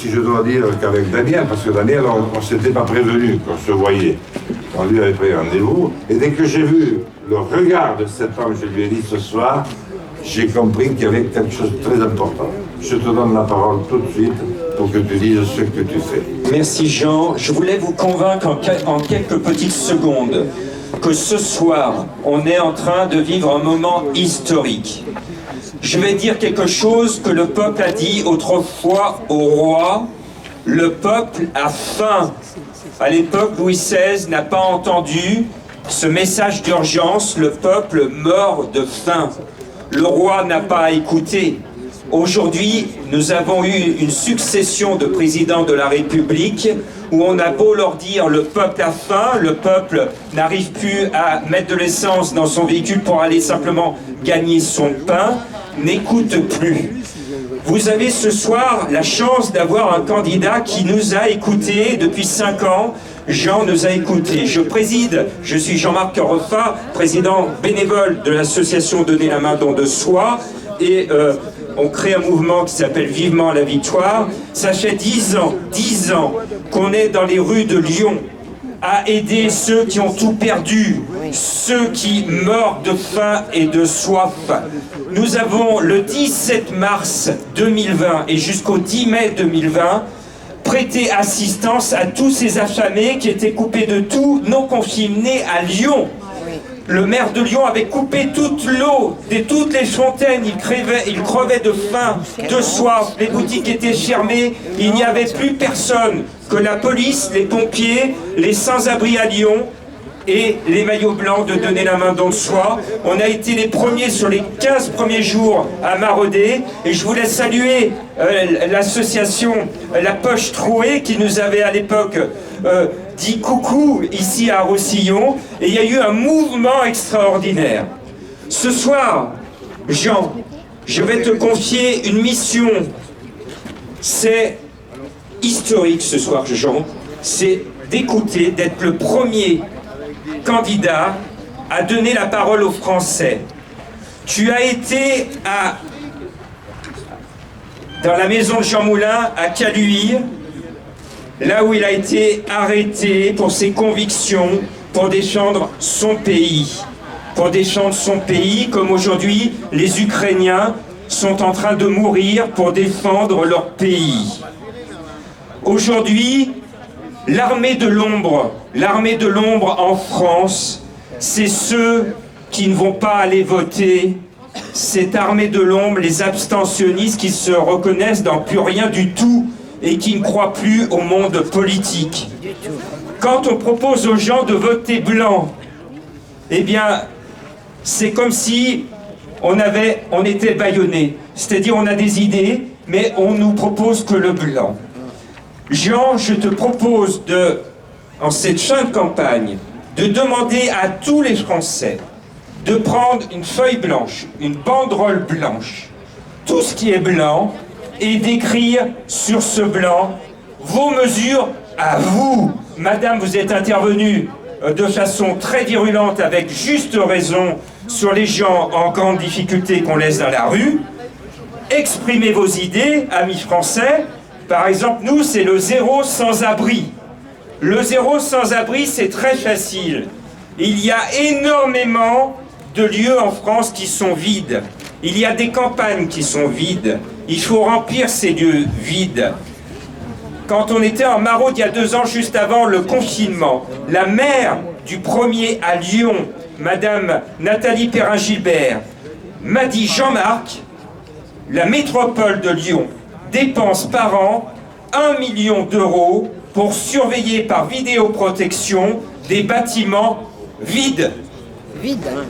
si je dois dire qu'avec Daniel, parce que Daniel, on ne s'était pas prévenu qu'on se voyait. On lui avait pris rendez-vous. Et dès que j'ai vu le regard de cet homme, je lui ai dit ce soir, j'ai compris qu'il y avait quelque chose de très important. Je te donne la parole tout de suite pour que tu dises ce que tu fais. Merci Jean. Je voulais vous convaincre en quelques petites secondes que ce soir, on est en train de vivre un moment historique. Je vais dire quelque chose que le peuple a dit autrefois au roi. Le peuple a faim. À l'époque, Louis XVI n'a pas entendu ce message d'urgence. Le peuple meurt de faim. Le roi n'a pas écouté. Aujourd'hui, nous avons eu une succession de présidents de la République où on a beau leur dire le peuple a faim, le peuple n'arrive plus à mettre de l'essence dans son véhicule pour aller simplement gagner son pain, n'écoute plus. Vous avez ce soir la chance d'avoir un candidat qui nous a écoutés depuis 5 ans. Jean nous a écoutés. Je suis Jean-Marc Refat, président bénévole de l'association Donner la main don de soi. Et on crée un mouvement qui s'appelle Vivement la Victoire. Ça fait 10 ans qu'on est dans les rues de Lyon à aider ceux qui ont tout perdu, ceux qui meurent de faim et de soif. Nous avons le 17 mars 2020 et jusqu'au 10 mai 2020 prêté assistance à tous ces affamés qui étaient coupés de tout, non confinés à Lyon. Le maire de Lyon avait coupé toute l'eau de toutes les fontaines, il crevait de faim, de soif, les boutiques étaient fermées, il n'y avait plus personne que la police, les pompiers, les sans-abri à Lyon et les maillots blancs de Donner la main don de soi. On a été les premiers sur les 15 premiers jours à marauder et je voulais saluer l'association La Poche Trouée qui nous avait à l'époque dit coucou ici à Roussillon et il y a eu un mouvement extraordinaire. Ce soir, Jean, je vais te confier une mission. C'est historique ce soir, Jean. C'est d'écouter, d'être le premier candidat à donner la parole aux Français. Tu as été dans la maison de Jean Moulin à Caluire, là où il a été arrêté pour ses convictions, pour défendre son pays. Pour défendre son pays, comme aujourd'hui, les Ukrainiens sont en train de mourir pour défendre leur pays. Aujourd'hui, l'armée de l'ombre en France, c'est ceux qui ne vont pas aller voter. Cette armée de l'ombre, les abstentionnistes qui se reconnaissent dans plus rien du tout et qui ne croient plus au monde politique. Quand on propose aux gens de voter blanc, eh bien, c'est comme si on était bâillonnés. C'est-à-dire on a des idées, mais on nous propose que le blanc. Jean, je te propose en cette fin de campagne, de demander à tous les Français de prendre une feuille blanche, une banderole blanche, tout ce qui est blanc, et d'écrire sur ce blanc vos mesures à vous. Madame, vous êtes intervenue de façon très virulente, avec juste raison, sur les gens en grande difficulté qu'on laisse dans la rue. Exprimez vos idées, amis français. Par exemple, nous, c'est le zéro sans-abri. Le zéro sans-abri, c'est très facile. Il y a énormément de lieux en France qui sont vides. Il y a des campagnes qui sont vides. Il faut remplir ces lieux vides. Quand on était en maraude il y a 2 ans, juste avant le confinement, la maire du 1er à Lyon, Madame Nathalie Perrin-Gilbert, m'a dit « Jean-Marc, la métropole de Lyon dépense par an 1 million d'euros pour surveiller par vidéoprotection des bâtiments vides. »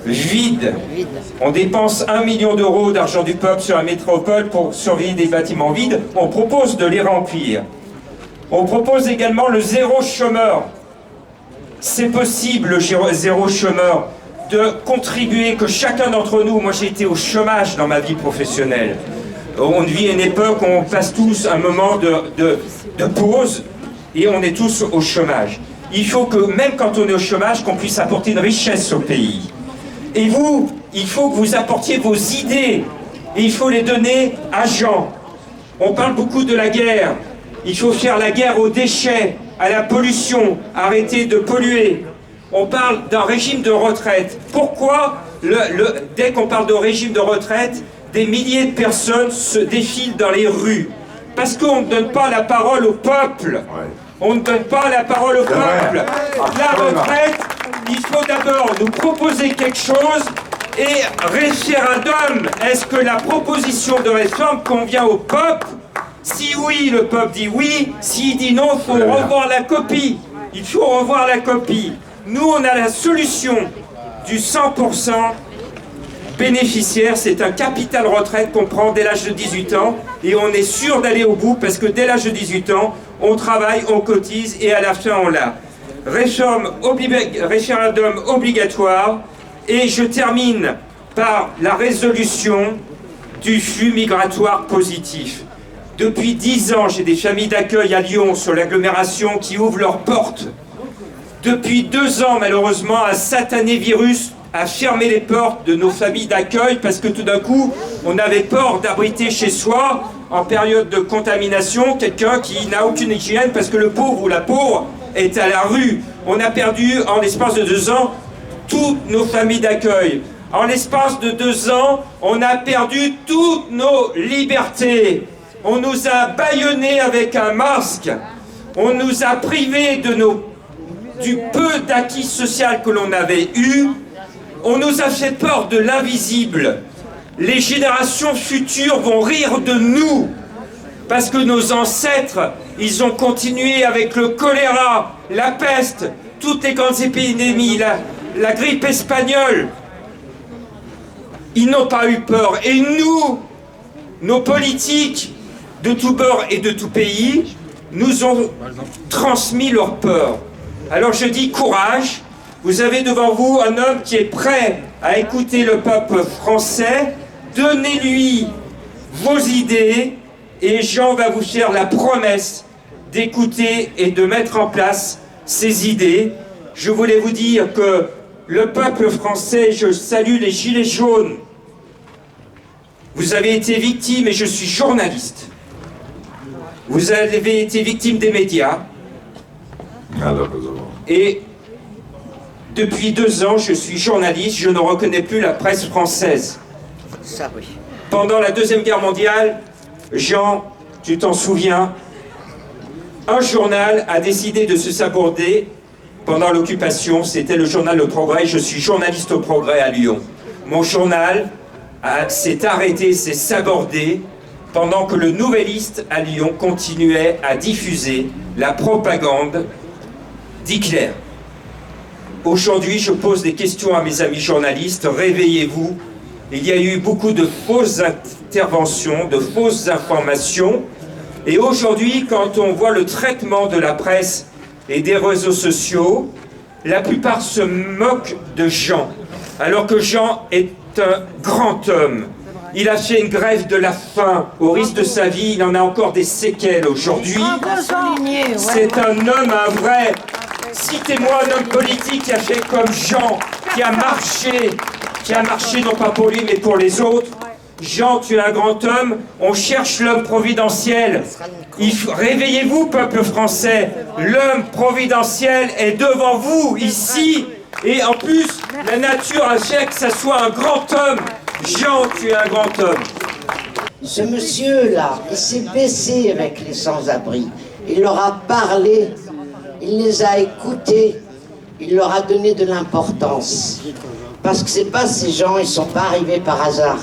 Vide. On dépense 1 million d'euros d'argent du peuple sur la métropole pour surveiller des bâtiments vides. On propose de les remplir. On propose également le zéro chômeur. C'est possible, le zéro chômeur, de contribuer, que chacun d'entre nous, moi j'ai été au chômage dans ma vie professionnelle. On vit une époque où on passe tous un moment de pause et on est tous au chômage. Il faut que, même quand on est au chômage, qu'on puisse apporter une richesse au pays. Et vous, il faut que vous apportiez vos idées et il faut les donner à Jean. On parle beaucoup de la guerre. Il faut faire la guerre aux déchets, à la pollution, arrêter de polluer. On parle d'un régime de retraite. Pourquoi, dès qu'on parle de régime de retraite, des milliers de personnes se défilent dans les rues? Parce qu'on ne donne pas la parole au peuple. On ne donne pas la parole au peuple. La retraite, il faut d'abord nous proposer quelque chose. Et référendum, est-ce que la proposition de réforme convient au peuple? Si oui, le peuple dit oui. S'il dit non, il faut revoir la copie. Il faut revoir la copie. Nous, on a la solution du 100% bénéficiaire. C'est un capital retraite qu'on prend dès l'âge de 18 ans. Et on est sûr d'aller au bout parce que dès l'âge de 18 ans, on travaille, on cotise et à la fin, on l'a. Référendum obligatoire. Et je termine par la résolution du flux migratoire positif. Depuis 10 ans, j'ai des familles d'accueil à Lyon, sur l'agglomération, qui ouvrent leurs portes. Depuis 2 ans, malheureusement, un satané virus a fermé les portes de nos familles d'accueil parce que tout d'un coup, on avait peur d'abriter chez soi, en période de contamination, quelqu'un qui n'a aucune hygiène parce que le pauvre ou la pauvre est à la rue. On a perdu, en l'espace de 2 ans, toutes nos familles d'accueil. En l'espace de 2 ans, on a perdu toutes nos libertés. On nous a bâillonnés avec un masque. On nous a privés de du peu d'acquis social que l'on avait eu. On nous a fait peur de l'invisible. Les générations futures vont rire de nous. Parce que nos ancêtres, ils ont continué avec le choléra, la peste, toutes les grandes épidémies, la grippe espagnole. Ils n'ont pas eu peur. Et nous, nos politiques de tout bord et de tout pays, nous ont transmis leur peur. Alors je dis courage. Vous avez devant vous un homme qui est prêt à écouter le peuple français. Donnez-lui vos idées et Jean va vous faire la promesse d'écouter et de mettre en place ces idées. Je voulais vous dire que le peuple français, je salue les gilets jaunes. Vous avez été victime, et je suis journaliste. Vous avez été victime des médias. Et depuis 2 ans, je suis journaliste, je ne reconnais plus la presse française. Ça, oui. Pendant la Deuxième Guerre mondiale, Jean, tu t'en souviens, un journal a décidé de se saborder pendant l'occupation, c'était le journal Le Progrès. Je suis journaliste au Progrès à Lyon. Mon journal s'est arrêté, s'est sabordé, pendant que le Nouvelliste à Lyon continuait à diffuser la propagande d'Hitler. Aujourd'hui, je pose des questions à mes amis journalistes. Réveillez-vous. Il y a eu beaucoup de fausses interventions, de fausses informations. Et aujourd'hui, quand on voit le traitement de la presse et des réseaux sociaux, la plupart se moquent de Jean. Alors que Jean est un grand homme. Il a fait une grève de la faim au risque de sa vie. Il en a encore des séquelles aujourd'hui. C'est un homme, un vrai. Citez-moi un homme politique qui a fait comme Jean, qui a marché non pas pour lui mais pour les autres. Jean, tu es un grand homme, on cherche l'homme providentiel. Réveillez-vous, peuple français, l'homme providentiel est devant vous, ici. Et en plus, la nature a fait que ça soit un grand homme. Jean, tu es un grand homme. Ce monsieur-là, il s'est baissé avec les sans-abri. Il leur a parlé, il les a écoutés, il leur a donné de l'importance. Parce que c'est pas ces gens, ils sont pas arrivés par hasard.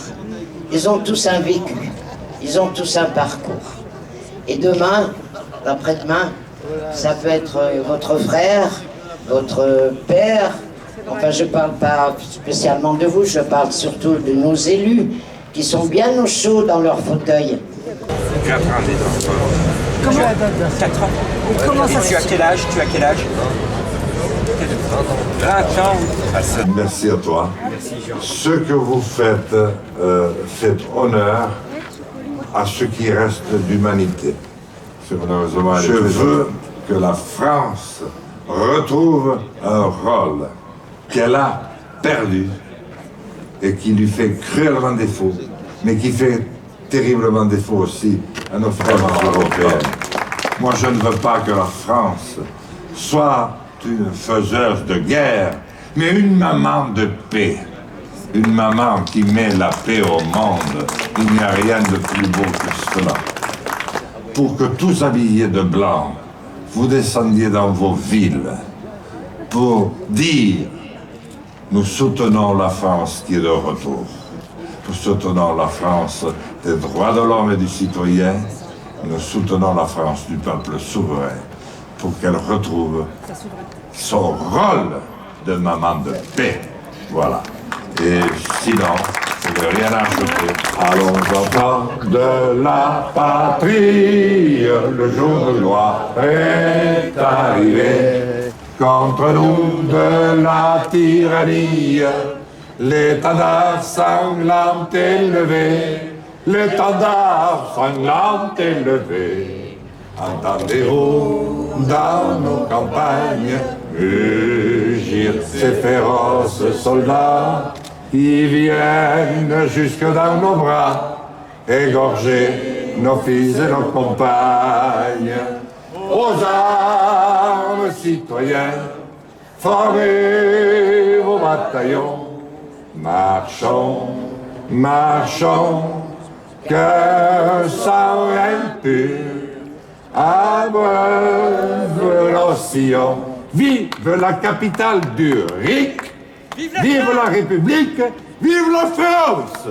Ils ont tous un vécu, ils ont tous un parcours. Et demain, après-demain, ça peut être votre frère, votre père. Enfin, je parle pas spécialement de vous, je parle surtout de nos élus qui sont bien au chaud dans leur fauteuil. 4 ans des enfants. Comment 4 ans. Et comment ça? Tu as quel âge? 20 ans. Merci à toi. Ce que vous faites fait honneur à ce qui reste d'humanité. Je veux que la France retrouve un rôle qu'elle a perdu et qui lui fait cruellement défaut, mais qui fait terriblement défaut aussi à nos frères européens. Moi, je ne veux pas que la France soit une faiseuse de guerre, mais une maman de paix. Une maman qui met la paix au monde. Il n'y a rien de plus beau que cela. Pour que tous habillés de blanc, vous descendiez dans vos villes pour dire « Nous soutenons la France qui est de retour. Nous soutenons la France des droits de l'homme et du citoyen. Nous soutenons la France du peuple souverain pour qu'elle retrouve son rôle de maman de paix. » Voilà. Et sinon, je n'ai rien à ajouter. Allons enfants de la patrie, le jour de gloire est arrivé. Contre nous de la tyrannie, l'étendard sanglant est levé. L'étendard sanglant est levé. Entendez-vous dans nos campagnes mugir ces féroces soldats qui viennent jusque dans nos bras, égorger nos fils et nos compagnes. Aux armes, citoyens, formez vos bataillons, marchons, marchons, que sang impur abreuve l'océan. Vive la capitale du RIC, vive la République, vive la France!